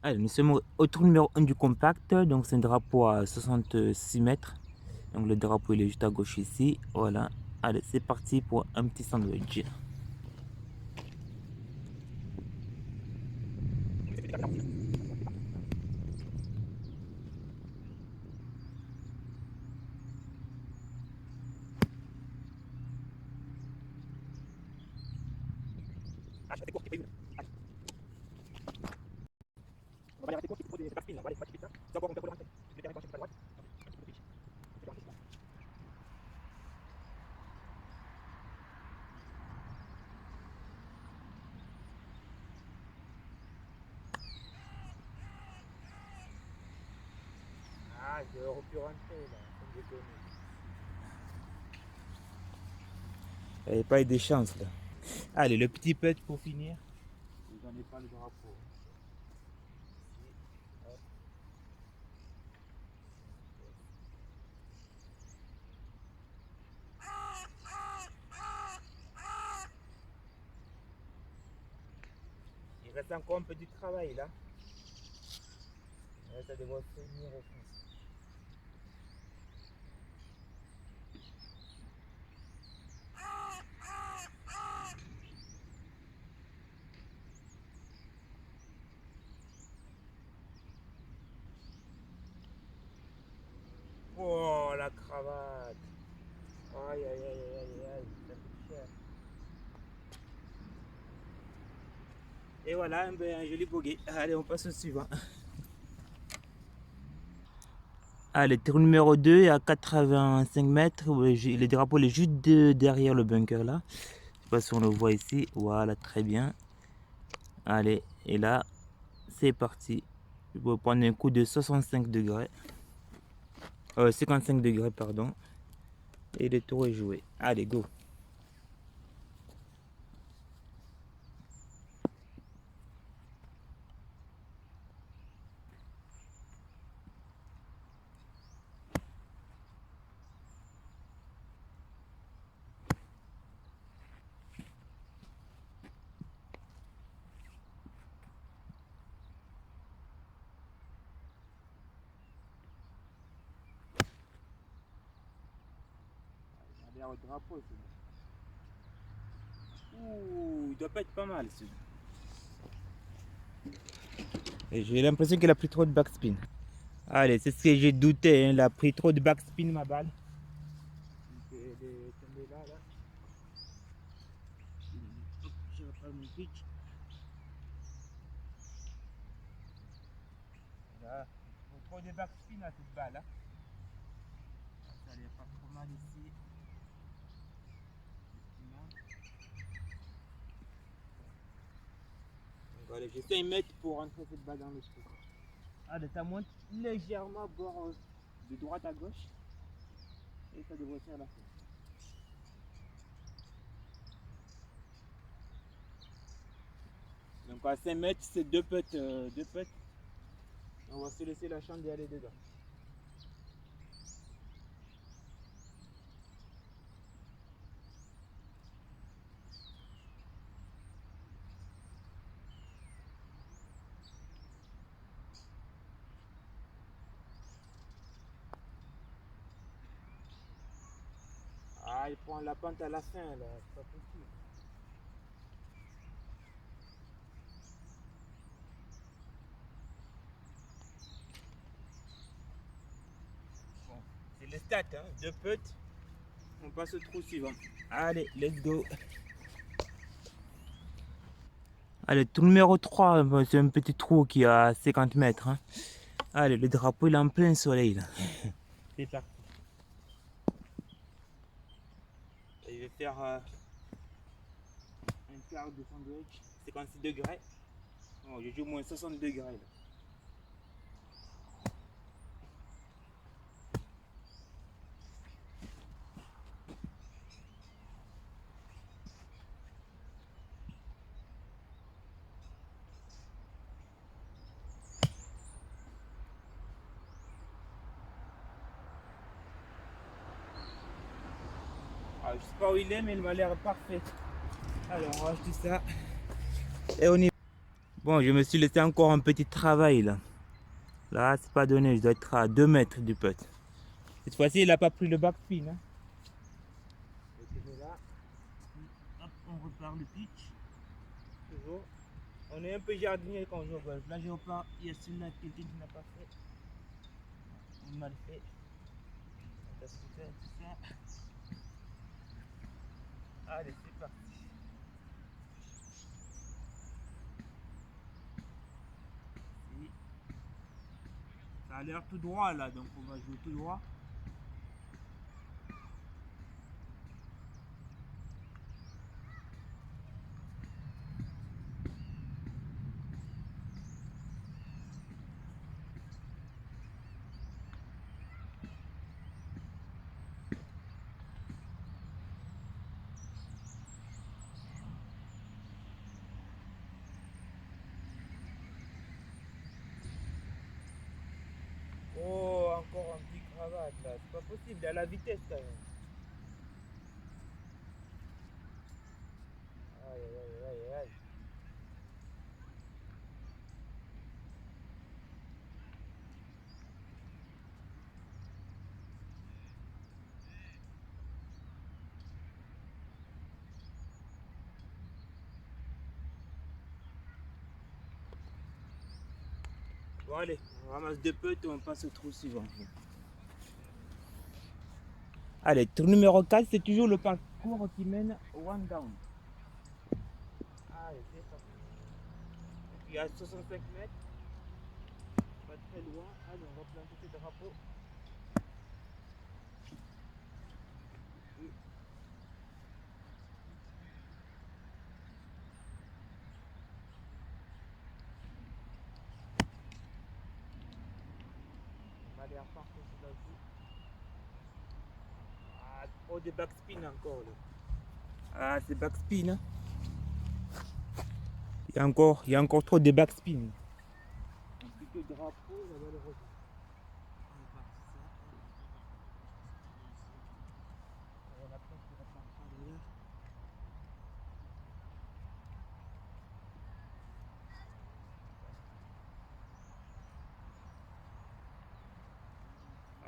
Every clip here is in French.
Allez, nous sommes au tour numéro 1 du compact, donc c'est un drapeau à 66 mètres. Donc le drapeau il est juste à gauche ici, voilà. Allez, c'est parti pour un petit sandwich. Ah, j'aurais pu rentrer là, sans déconner. Il n'y a pas eu de chance là. Allez, le petit putt pour finir. J'en ai pas le drapeau. Il reste encore un peu du travail là. Ça devrait finir au fond. Oh la cravate. Aïe aïe aïe aïe aïe aïe, ça coûte cher. Et voilà, un joli bogey. Allez, on passe au suivant. Allez, tour numéro 2 à 85 mètres. Le drapeau est juste derrière le bunker là. Je sais pas si on le voit ici. Voilà, très bien. Allez, et là, c'est parti. Je vais prendre un coup de 65 degrés. 55 degrés, pardon. Et le tour est joué. Allez, go. Derrière le drapeau, ouh, il doit pas être pas mal celui-là. Et j'ai l'impression qu'il a pris trop de backspin. Allez, c'est ce que j'ai douté, hein. Il a pris trop de backspin ma balle. Donc elle est tombée là, là. Hop, je reprends mon pitch. Voilà. Il faut trop de backspin à cette balle là. Ça n'est pas trop mal ici. Donc allez, j'essaie de mettre pour rentrer cette balle dans le trou. Allez, ça monte légèrement bord de droite à gauche. Et ça devrait faire l'affaire. Donc à 5 mètres, c'est deux putts. On va se laisser la chance d'y aller dedans. Ah, il prend la pente à la fin là, c'est pas possible. Bon, c'est les stats, hein. Deux putts. On passe au trou suivant. Allez, let's go. Allez, trou numéro 3, c'est un petit trou qui a 50 mètres, hein. Allez, le drapeau il est en plein soleil là. C'est parti. Je vais faire un quart de sandwich, 56 degrés. Bon, je joue au moins 60 degrés là. Ah, je sais pas où il est, mais il m'a l'air parfait. Alors, on va acheter ça. Et on y va. Bon, je me suis laissé encore un petit travail là. Là, c'est pas donné, je dois être à 2 mètres du putt. Cette fois-ci, il n'a pas pris le backspin. Hein. Là. Hop, on repart le pitch. Toujours. On est un peu jardinier quand on joue au golf. Là, je repars. Il y a celui-là qui n'a pas fait. Mal fait. Tout ça. Allez, c'est parti. Ça a l'air tout droit là, donc on va jouer tout droit. Oh, encore un petit cravate là, c'est pas possible, il y a la vitesse quand même. Aïe aïe aïe aïe aïe. Bon allez, on ramasse 2 putts et on passe au trou suivant. Allez, trou numéro 4, c'est toujours le parcours qui mène au one down. Allez, c'est parti. Il y a 65 mètres, pas très loin. Allez, on va planter ce drapeau. On va aller à partir là-dessus. Ah, trop de backspin encore là. Ah, c'est backspin. Hein. Il y a encore trop de backspin. Un petit peu de drapeau, là, malheureusement.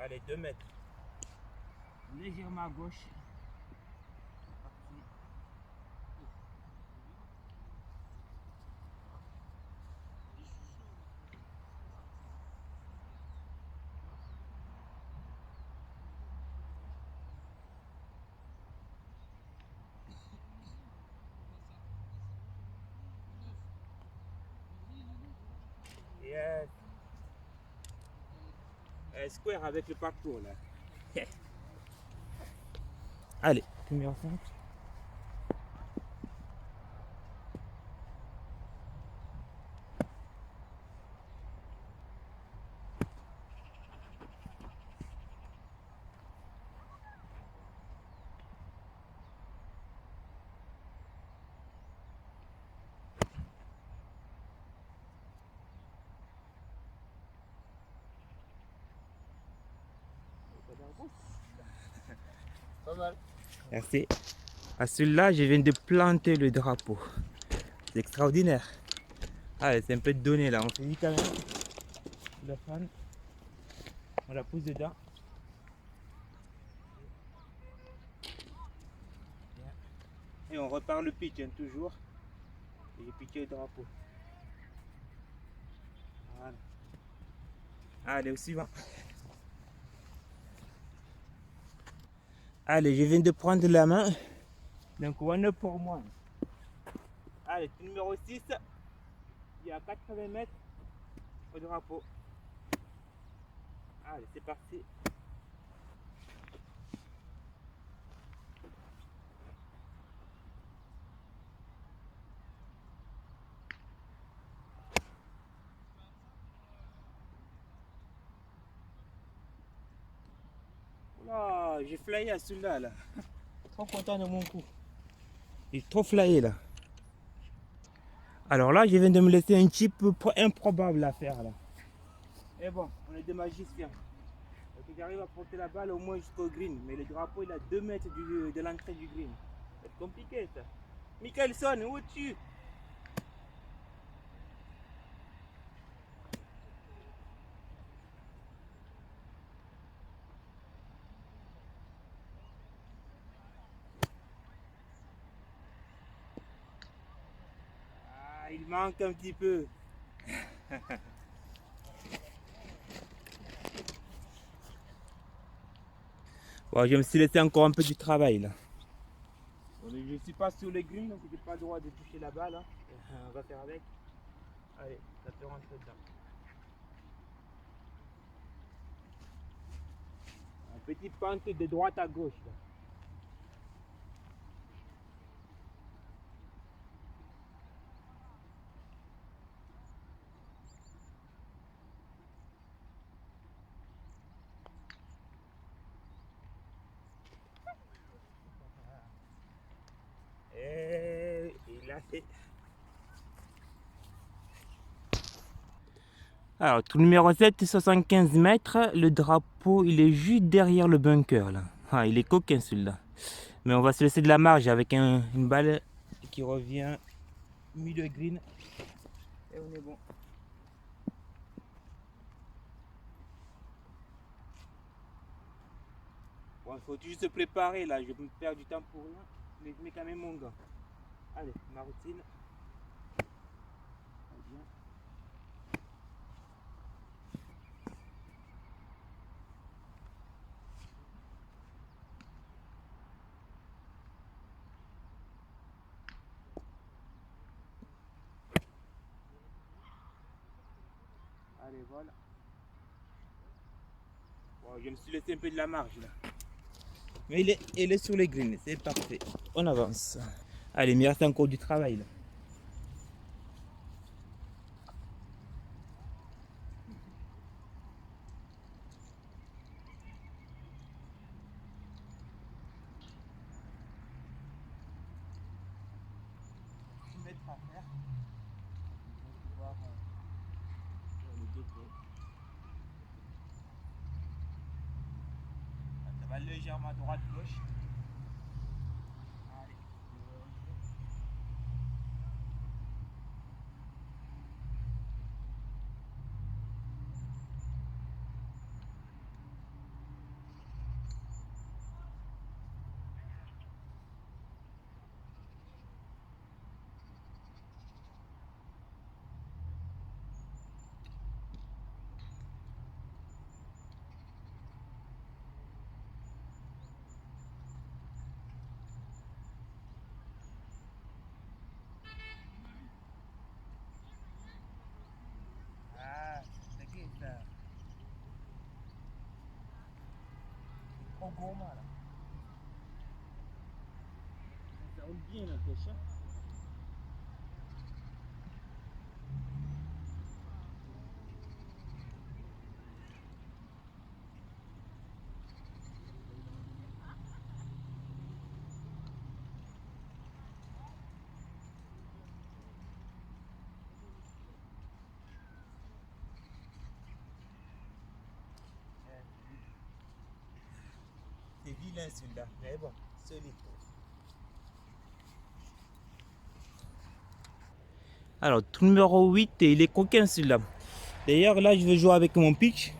Allez, 2 mètres. Légèrement à gauche. Yes. Square avec le parcours là. Allez, numéro 5. Pas mal. Merci. À celui-là, je viens de planter le drapeau. C'est extraordinaire. Allez, c'est un peu de données là. On fait dit quand même. La fan. On la pousse dedans. Et on repart le pitch hein, toujours. Et j'ai piqué le drapeau. Voilà. Allez, au suivant. Allez, je viens de prendre la main. Donc, one pour moi. Allez, numéro 6. Il y a 80 mètres au drapeau. Allez, c'est parti. Oula, j'ai flyé à celui-là. Là. Trop content de mon coup. J'ai trop flyé là. Alors là, je viens de me laisser un chip improbable à faire là. Et bon, on est des magiciens. Donc j'arrive à porter la balle au moins jusqu'au green. Mais le drapeau il a 2 mètres de l'entrée du green. C'est compliqué ça. Mickelson, où es-tu? manque un petit peu. Bon, je me suis laissé encore un peu du travail là. Bon, je ne suis pas sur les green, donc je n'ai pas le droit de toucher la balle. Hein. On va faire avec. Allez, ça peut rentrer dedans. Un petit pente de droite à gauche. Là. Et il a fait. Alors, tout numéro 7, 75 mètres. Le drapeau, il est juste derrière le bunker là. Ah, il est coquin celui-là. Mais on va se laisser de la marge avec une balle qui revient milieu green. Et on est bon. Bon, il faut juste se préparer là. Je vais me perdre du temps pour rien. Mais je mets quand même mon gars. Allez, ma routine. Allez, voilà. Bon, je me suis laissé un peu de la marge là. Mais il est sur les greens, c'est parfait. On avance. Allez, il me reste encore du travail là. Mettre à faire. On va voir le déco. Ça va légèrement droite-gauche. Allez. Ah, c'est qui ça? Trop gourmand là. Ça roule bien la pêche. Hein. C'est vilain celui-là, mais bon, solide. Alors, tout numéro 8, il est coquin celui-là. D'ailleurs, là, je vais jouer avec mon pitch.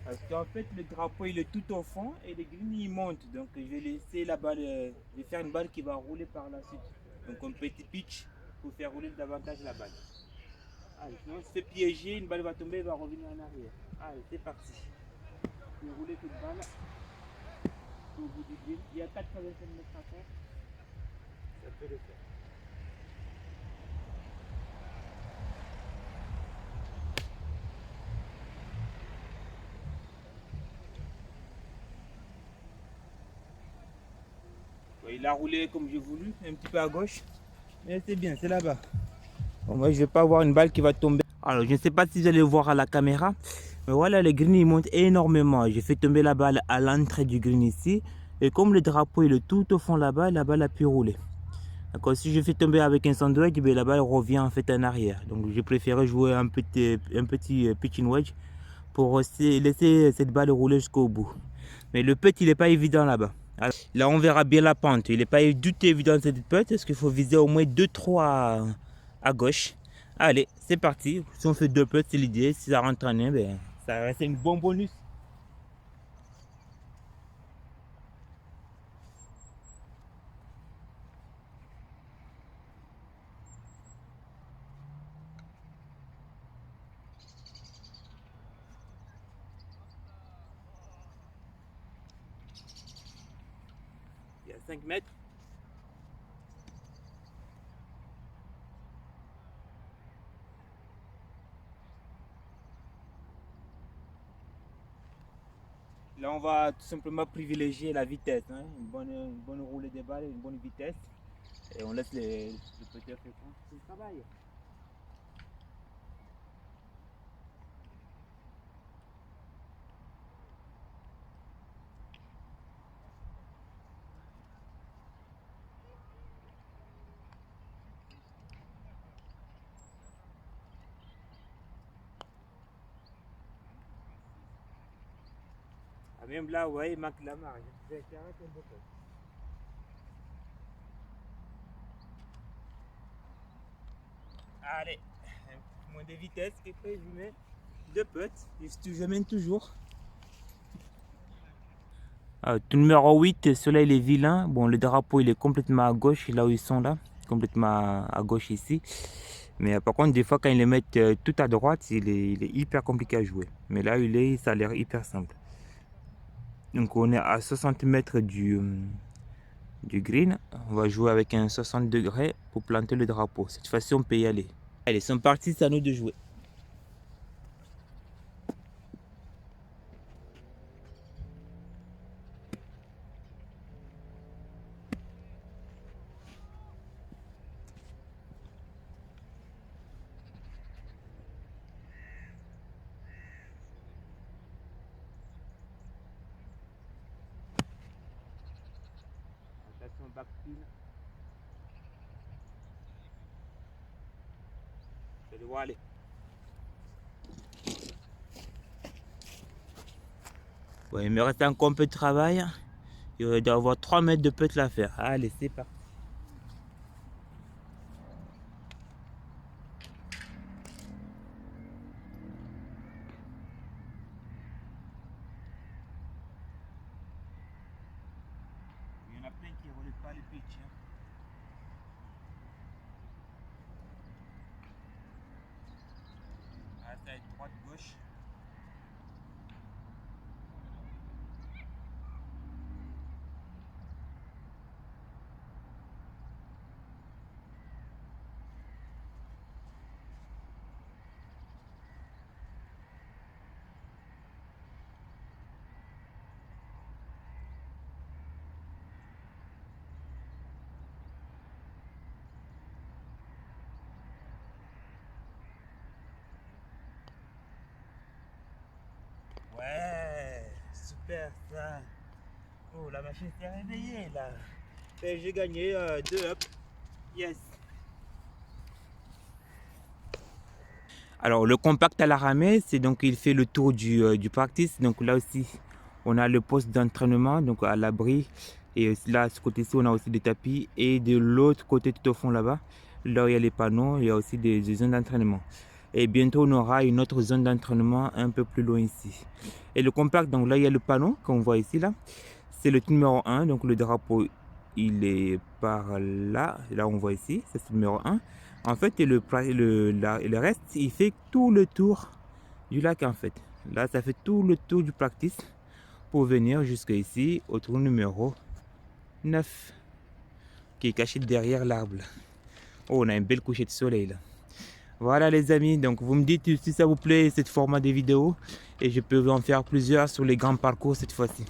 Parce qu'en fait, le drapeau, il est tout au fond et les greens, ils montent. Donc, je vais laisser la balle, je vais faire une balle qui va rouler par la suite. Donc, un petit pitch pour faire rouler davantage la balle. Allez, sinon, si c'est piégé, une balle va tomber et va revenir en arrière. Allez, c'est parti. Je vais rouler cette balle au bout du green. Il y a 85 mètres à faire. Ça peut le faire. Il a roulé comme j'ai voulu, un petit peu à gauche. Mais c'est bien, c'est là-bas. Bon, moi, je vais pas avoir une balle qui va tomber. Alors, je ne sais pas si vous allez voir à la caméra. Mais voilà, le green, il monte énormément. J'ai fait tomber la balle à l'entrée du green ici. Et comme le drapeau il est tout au fond là-bas, la balle a pu rouler. D'accord, si je fais tomber avec un sandwich, ben, la balle revient en fait en arrière. Donc, j'ai préféré jouer un petit pitching wedge pour laisser cette balle rouler jusqu'au bout. Mais le putt, il n'est pas évident là-bas. Là, on verra bien la pente. Il n'est pas du tout évident cette putt. Parce qu'il faut viser au moins 2-3 à gauche. Allez, c'est parti. Si on fait 2 putts, c'est l'idée. Si ça rentre en un, ben, ça reste un bon bonus. 5 mètres. Là, on va tout simplement privilégier la vitesse, hein. Une bonne roulée des balles, une bonne vitesse. Et on laisse le petit faire son travail. Même là, ouais, il manque la marge. Allez, moins de vitesse, et puis je mets 2 potes, je mène toujours. Tout numéro 8, celui-là il est vilain. Bon, le drapeau il est complètement à gauche, là où ils sont là, complètement à gauche ici. Mais par contre, des fois, quand ils les mettent tout à droite, il est hyper compliqué à jouer. Mais là, ça a l'air hyper simple. Donc, on est à 60 mètres du green. On va jouer avec un 60 degrés pour planter le drapeau. Cette fois-ci, on peut y aller. Allez, ils sont partis, c'est à nous de jouer. Attention, backpin. Je dois aller. Ouais, il me reste encore un peu de travail. Il doit y avoir 3 mètres de putt à faire. Allez, c'est parti. Il y en a plein qui ne relèvent pas le pitch. Ah, ça va être droite-gauche. Ouais, super ça. Oh, la machine s'est réveillée là. Et j'ai gagné 2 up. Yes. Alors le compact à la ramée, c'est donc il fait le tour du practice. Donc là aussi, on a le poste d'entraînement, donc à l'abri. Et là, ce côté-ci, on a aussi des tapis. Et de l'autre côté, tout au fond là-bas, là où il y a les panneaux, il y a aussi des zones d'entraînement. Et bientôt, on aura une autre zone d'entraînement un peu plus loin ici. Et le compact, donc là, il y a le panneau qu'on voit ici, là. C'est le numéro 1, donc le drapeau, il est par là. Là, on voit ici, c'est le numéro 1. En fait, le reste, il fait tout le tour du lac, en fait. Là, ça fait tout le tour du practice pour venir jusqu'ici, au trou numéro 9, qui est caché derrière l'arbre. Oh, on a une belle couchée de soleil, là. Voilà les amis, donc vous me dites si ça vous plaît, ce format de vidéo, et je peux en faire plusieurs sur les grands parcours cette fois-ci.